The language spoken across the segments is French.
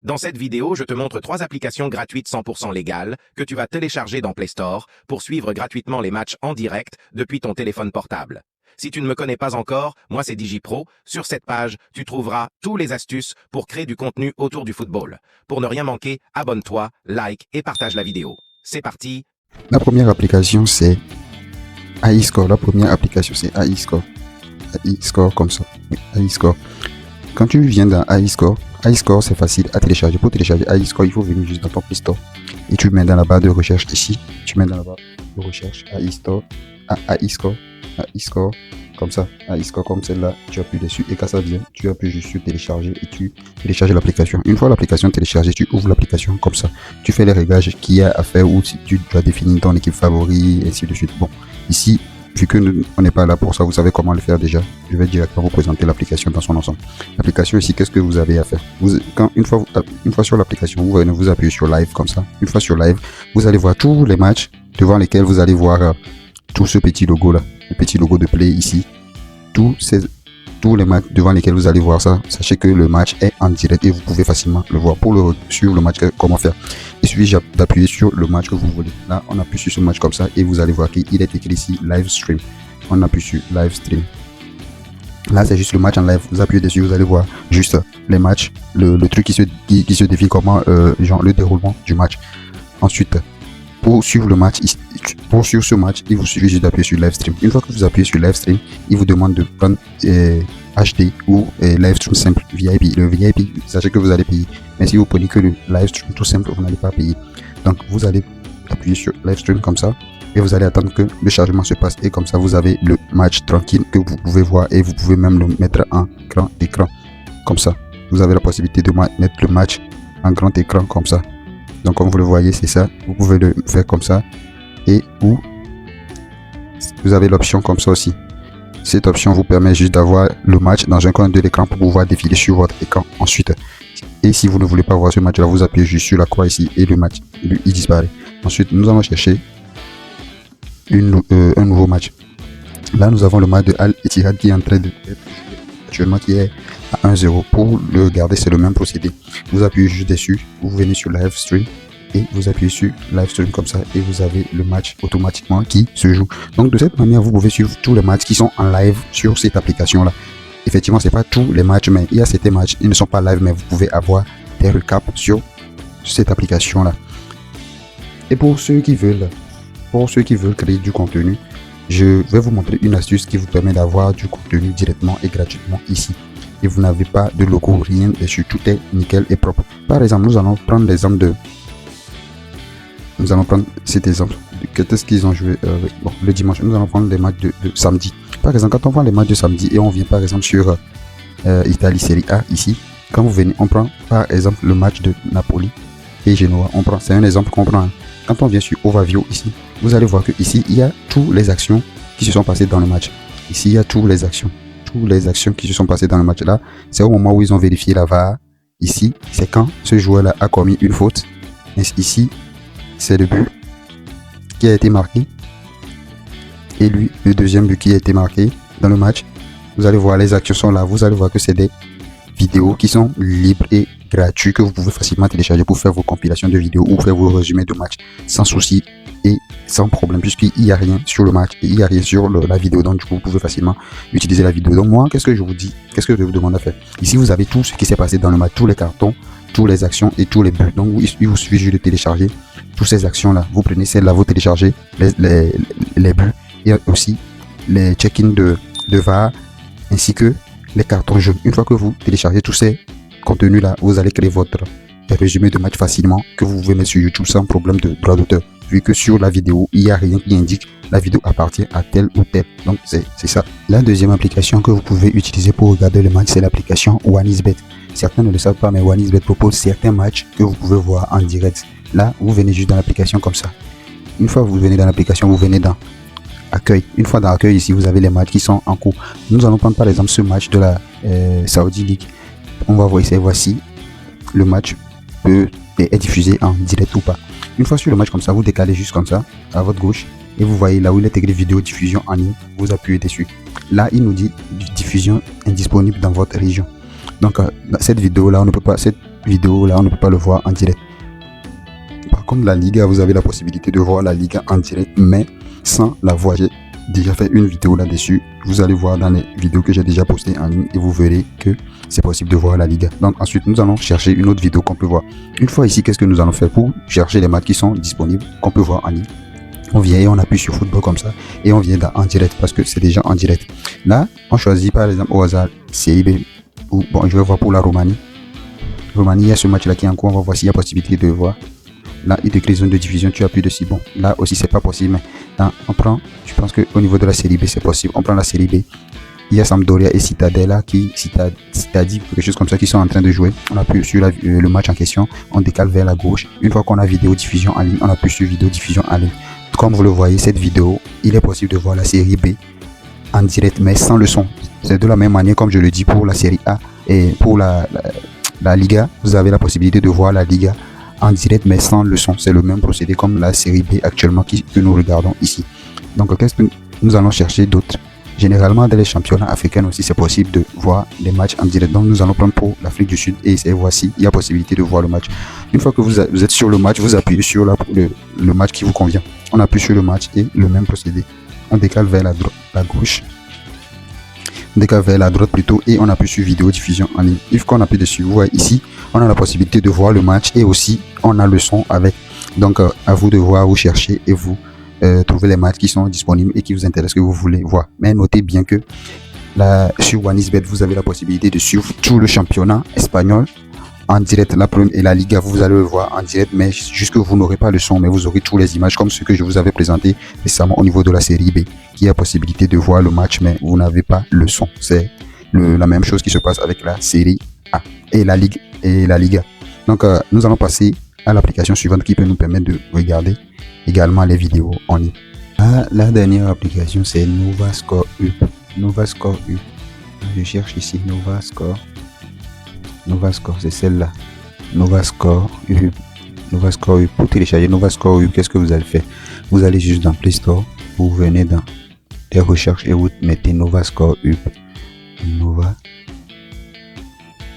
Dans cette vidéo, je te montre 3 applications gratuites 100% légales que tu vas télécharger dans Play Store pour suivre gratuitement les matchs en direct depuis ton téléphone portable. Si tu ne me connais pas encore, moi c'est DigiPro. Sur cette page, tu trouveras tous les astuces pour créer du contenu autour du football. Pour ne rien manquer, abonne-toi, like et partage la vidéo. C'est parti. La première application c'est AI-Score. La première application c'est AI-Score. AI-Score comme ça. Oui, AI-Score. Quand tu viens dans AI-Score, AI-Score c'est facile à télécharger. Pour télécharger AI-Score, il faut venir juste dans ton Play Store et tu mets dans la barre de recherche ici. Tu mets dans la barre de recherche AI-Store, AI-Score, AI-Score comme ça, AI-Score comme celle-là. Tu appuies dessus et quand ça vient, tu appuies juste sur télécharger et tu télécharges l'application. Une fois l'application téléchargée, tu ouvres l'application comme ça. Tu fais les réglages qu'il y a à faire ou si tu dois définir ton équipe favori et ainsi de suite. Bon, ici, vu que on n'est pas là pour ça, vous savez comment le faire déjà. Je vais directement vous présenter l'application dans son ensemble. L'application ici, qu'est-ce que vous avez à faire? Une fois sur l'application, vous appuyez sur Live comme ça. Une fois sur Live, vous allez voir tous les matchs devant lesquels vous allez voir tout ce petit logo là, le petit logo de Play ici. Tous les matchs devant lesquels vous allez voir ça, sachez que le match est en direct et vous pouvez facilement le voir. Pour suivre le match, comment faire? Il suffit d'appuyer sur le match que vous voulez. Là, on appuie sur ce match comme ça et vous allez voir qu'il est écrit ici Live Stream. On appuie sur Live Stream. Là, c'est juste le match en live. Vous appuyez dessus, vous allez voir juste les matchs, le truc qui se défile comment, genre le déroulement du match. Ensuite, pour suivre le match, pour suivre ce match, il vous suffit juste d'appuyer sur Live Stream. Une fois que vous appuyez sur Live Stream, il vous demande de prendre HD ou Live Stream simple VIP. Le VIP, sachez que vous allez payer. Mais si vous prenez que le Live Stream tout simple, vous n'allez pas payer. Donc vous allez appuyer sur Live Stream comme ça et vous allez attendre que le chargement se passe et comme ça vous avez le match tranquille que vous pouvez voir et vous pouvez même le mettre en grand écran comme ça. Vous avez la possibilité de mettre le match en grand écran comme ça. Donc comme vous le voyez, c'est ça. Vous pouvez le faire comme ça et ou vous avez l'option comme ça aussi. Cette option vous permet juste d'avoir le match dans un coin de l'écran pour pouvoir défiler sur votre écran ensuite. Et si vous ne voulez pas voir ce match là, vous appuyez juste sur la croix ici et le match il disparaît. Ensuite, nous allons chercher un nouveau match. Là, nous avons le match de Al Ittihad qui est en train de actuellement qui est à 1-0. Pour le regarder, c'est le même procédé. Vous appuyez juste dessus, vous venez sur Live Stream et vous appuyez sur Live Stream comme ça et vous avez le match automatiquement qui se joue. Donc de cette manière, vous pouvez suivre tous les matchs qui sont en live sur cette application là. Effectivement, c'est pas tous les matchs, mais il y a certains matchs, ils ne sont pas live, mais vous pouvez avoir des recaps sur cette application là. Et pour ceux qui veulent créer du contenu, je vais vous montrer une astuce qui vous permet d'avoir du contenu directement et gratuitement ici. Et vous n'avez pas de logo, rien dessus, tout est nickel et propre. Par exemple, nous allons prendre l'exemple de... Nous allons prendre cet exemple. Qu'est-ce qu'ils ont joué le dimanche? Nous allons prendre les matchs de samedi. Par exemple, quand on prend les matchs de samedi et on vient par exemple sur Italie Serie A ici, quand vous venez, on prend par exemple le match de Napoli et Genoa. C'est un exemple qu'on prend. Quand on vient sur Overview ici, vous allez voir que ici il y a toutes les actions qui se sont passées dans le match. Ici il y a toutes les actions qui se sont passées dans le match. Là, c'est au moment où ils ont vérifié la VAR. Ici, c'est quand ce joueur-là a commis une faute. Et ici, c'est le but qui a été marqué. Et lui, le deuxième but qui a été marqué dans le match. Vous allez voir, les actions sont là. Vous allez voir que c'est des vidéos qui sont libres et gratuites que vous pouvez facilement télécharger pour faire vos compilations de vidéos ou faire vos résumés de match sans souci et sans problème, puisqu'il n'y a rien sur le match et il n'y a rien sur la vidéo. Donc du coup, vous pouvez facilement utiliser la vidéo. Donc moi, qu'est-ce que je vous dis? Qu'est-ce que je vous demande à faire? Ici, vous avez tout ce qui s'est passé dans le match, tous les cartons, toutes les actions et tous les buts. Donc il vous suffit juste de télécharger toutes ces actions là. Vous prenez celle-là, vous téléchargez les buts et aussi les check-in de VAR ainsi que les cartons jaunes. Une fois que vous téléchargez tous ces contenus là, vous allez créer votre résumé de match facilement que vous pouvez mettre sur YouTube sans problème de droit d'auteur, vu que sur la vidéo il n'y a rien qui indique la vidéo appartient à tel ou tel. Donc c'est ça. La deuxième application que vous pouvez utiliser pour regarder le match, c'est l'application OneXBet. Certains ne le savent pas, mais OneXBet propose certains matchs que vous pouvez voir en direct. Là, vous venez juste dans l'application comme ça. Une fois que vous venez dans l'application, vous venez dans Accueil. Une fois dans Accueil, ici, vous avez les matchs qui sont en cours. Nous allons prendre par exemple ce match de la Saudi League. On va voir ici, voici le match est diffusé en direct ou pas. Une fois sur le match comme ça, vous décalez juste comme ça à votre gauche et vous voyez là où il est écrit vidéo diffusion en ligne, vous appuyez dessus. Là, il nous dit diffusion indisponible dans votre région. Donc cette vidéo là, on ne peut pas, cette vidéo là, on ne peut pas le voir en direct. Par contre, la Liga, vous avez la possibilité de voir la Liga en direct, mais sans la voix. J'ai déjà fait une vidéo là-dessus. Vous allez voir dans les vidéos que j'ai déjà postées en ligne et vous verrez que c'est possible de voir la Liga. Donc ensuite, nous allons chercher une autre vidéo qu'on peut voir. Une fois ici, qu'est-ce que nous allons faire pour chercher les matchs qui sont disponibles, qu'on peut voir en ligne? On vient et on appuie sur football comme ça et on vient en direct parce que c'est déjà en direct. Là, on choisit par exemple au hasard Série B. Ou, bon, je vais voir pour la Roumanie. Roumanie, il y a ce match-là qui est en cours. On va voir s'il y a possibilité de voir. Là, il te crée zone de diffusion, tu appuies dessus. Bon, là aussi, c'est pas possible. Mais là, on prend, je pense qu'au niveau de la série B, c'est possible. On prend la série B. Il y a Sampdoria et Cittadella Cittadella, quelque chose comme ça, qui sont en train de jouer. On appuie sur le match en question. On décale vers la gauche. Une fois qu'on a vidéo diffusion en ligne, on appuie sur vidéo diffusion en ligne. Comme vous le voyez, cette vidéo, il est possible de voir la série B en direct, mais sans le son. C'est de la même manière, comme je le dis, pour la série A et pour la Liga. Vous avez la possibilité de voir la Liga en direct mais sans le son. C'est le même procédé comme la série B actuellement que nous regardons ici. Donc qu'est-ce que nous allons chercher d'autre? Généralement dans les championnats africains aussi c'est possible de voir les matchs en direct. Donc nous allons prendre pour l'Afrique du Sud et voici il y a possibilité de voir le match. Une fois que vous êtes sur le match, vous appuyez sur le match qui vous convient. On appuie sur le match et le même procédé. On décale vers la gauche. On décale vers la droite plutôt et on appuie sur vidéo diffusion en ligne. Une fois qu'on appuie dessus, vous voyez ici, on a la possibilité de voir le match et aussi on a le son avec. Donc à vous de voir, vous chercher et vous trouver les matchs qui sont disponibles et qui vous intéressent, que vous voulez voir. Mais notez bien que là, sur OneXBet, vous avez la possibilité de suivre tout le championnat espagnol en direct, la Première et la Liga, vous allez le voir en direct, mais juste que vous n'aurez pas le son, mais vous aurez toutes les images comme ce que je vous avais présenté récemment au niveau de la série B, qui a possibilité de voir le match, mais vous n'avez pas le son. C'est la même chose qui se passe avec la série A et la Ligue et la Liga. Donc, nous allons passer à l'application suivante qui peut nous permettre de regarder également les vidéos en ligne. La dernière application, c'est NovaScore Hub. NovaScore Hub. Je cherche ici NovaScore. NovaScore, c'est celle-là. NovaScore Hub. NovaScore Hub. Pour télécharger NovaScore Hub, qu'est-ce que vous allez faire? Vous allez juste dans Play Store. Vous venez dans les recherches et vous mettez NovaScore Hub.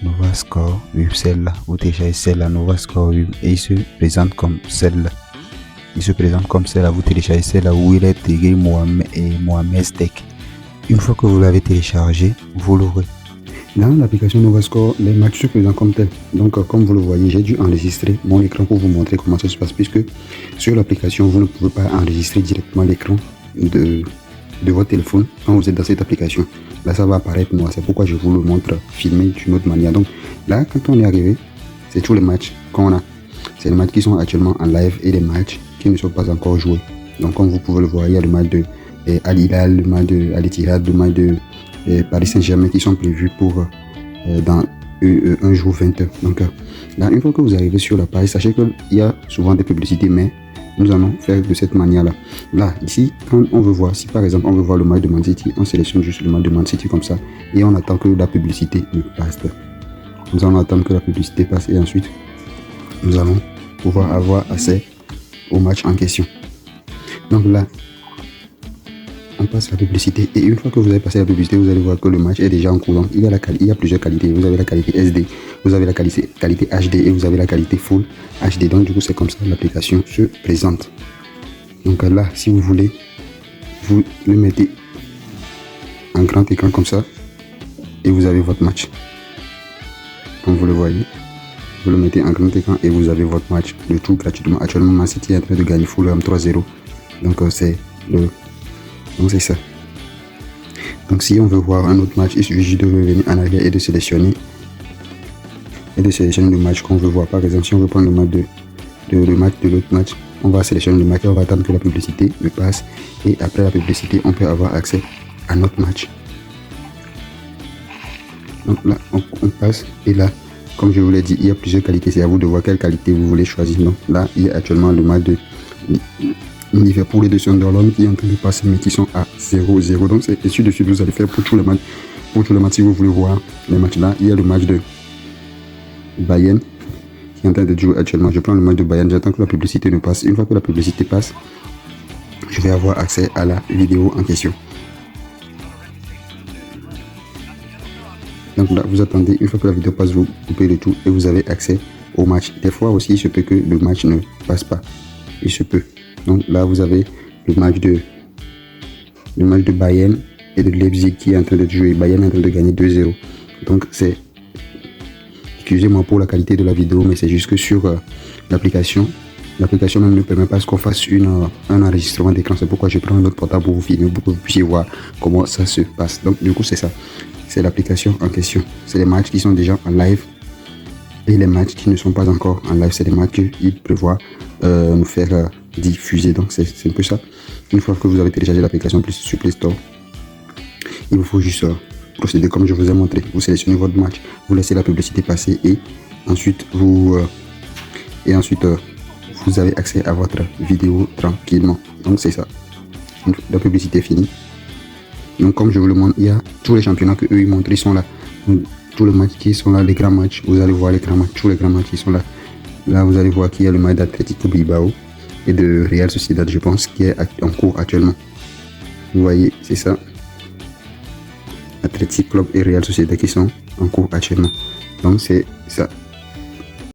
NovaScore Hub, celle-là. Vous téléchargez celle-là, NovaScore Hub. Et il se présente comme celle-là. Il se présente comme celle-là. Vous téléchargez celle-là où il est intégré Mohamed Tech. Une fois que vous l'avez téléchargé, vous l'ouvrez. Dans l'application NovaScore, les matchs se présentent comme tel. Donc, comme vous le voyez, j'ai dû enregistrer mon écran pour vous montrer comment ça se passe, puisque sur l'application, vous ne pouvez pas enregistrer directement l'écran de votre téléphone quand vous êtes dans cette application. Là, ça va apparaître moi. C'est pourquoi je vous le montre filmé d'une autre manière. Donc, là, quand on est arrivé, c'est tous les matchs qu'on a. C'est les matchs qui sont actuellement en live et les matchs qui ne sont pas encore joués. Donc, comme vous pouvez le voir, il y a le match de Al Hilal, le match de Al Ittihad, le match de Paris Saint-Germain qui sont prévus pour dans un jour 20h. Donc là, une fois que vous arrivez sur la page, sachez qu'il y a souvent des publicités, mais nous allons faire de cette manière-là. Là, ici, quand on veut voir, si par exemple on veut voir le match de Man City, on sélectionne juste le match de Man City comme ça et on attend que la publicité passe. Nous allons attendre que la publicité passe et ensuite nous allons pouvoir avoir accès au match en question. Donc là, on passe la publicité et une fois que vous avez passé la publicité, vous allez voir que le match est déjà en cours. Donc, il y a plusieurs qualités. Vous avez la qualité SD, vous avez la qualité HD et vous avez la qualité Full HD. Donc du coup, c'est comme ça que l'application se présente. Donc là, si vous voulez, vous le mettez en grand écran comme ça et vous avez votre match. Comme vous le voyez, vous le mettez en grand écran et vous avez votre match, le tout gratuitement. Actuellement, Man City est en train de gagner Fulham 3-0. Donc donc c'est ça. Donc si on veut voir un autre match, il suffit juste de revenir en arrière et de sélectionner le match qu'on veut voir. Par exemple, si on veut prendre le match de l'autre match, on va sélectionner le match et on va attendre que la publicité me passe. Et après la publicité, on peut avoir accès à notre match. Donc là, on passe et là, comme je vous l'ai dit, il y a plusieurs qualités. C'est à vous de voir quelle qualité vous voulez choisir. Donc là, il y a actuellement le match de Liverpool et de Sunderland qui est en train de passer mais qui sont à 0-0. Donc c'est dessus de suite vous allez faire pour tous les matchs. Pour tous les matchs, si vous voulez voir les matchs là, il y a le match de Bayern qui est en train de jouer actuellement. Je prends le match de Bayern, j'attends que la publicité ne passe. Une fois que la publicité passe, je vais avoir accès à la vidéo en question. Donc là, vous attendez, une fois que la vidéo passe, vous coupez le tout et vous avez accès au match. Des fois aussi, il se peut que le match ne passe pas. Il se peut. Donc là, vous avez le match de Bayern et de Leipzig qui est en train de jouer. Bayern est en train de gagner 2-0. Donc c'est... Excusez-moi pour la qualité de la vidéo, mais c'est juste que sur l'application même ne permet pas qu'on fasse un enregistrement d'écran. C'est pourquoi je prends un autre portable pour vous filmer, pour que vous puissiez voir comment ça se passe. Donc du coup, c'est ça. C'est l'application en question. C'est les matchs qui sont déjà en live. Et les matchs qui ne sont pas encore en live, c'est les matchs qu'il prévoit nous faire diffuser. Donc c'est un peu ça. Une fois que vous avez téléchargé l'application sur Play Store, il vous faut juste procéder comme je vous ai montré. Vous sélectionnez votre match, vous laissez la publicité passer et ensuite vous avez accès à votre vidéo tranquillement. Donc c'est ça. La publicité est finie. Donc comme je vous le montre, il y a tous les championnats que eux ils montrent, ils sont là. Donc, tous les matchs qui sont là, les grands matchs, vous allez voir les grands matchs, tous les grands matchs qui sont là. Là vous allez voir qu'il y a le match d'Atlético Bilbao et de Real Sociedad, je pense, qui est en cours actuellement. Vous voyez, c'est ça. Athletic Club et Real Sociedad qui sont en cours actuellement. Donc c'est ça.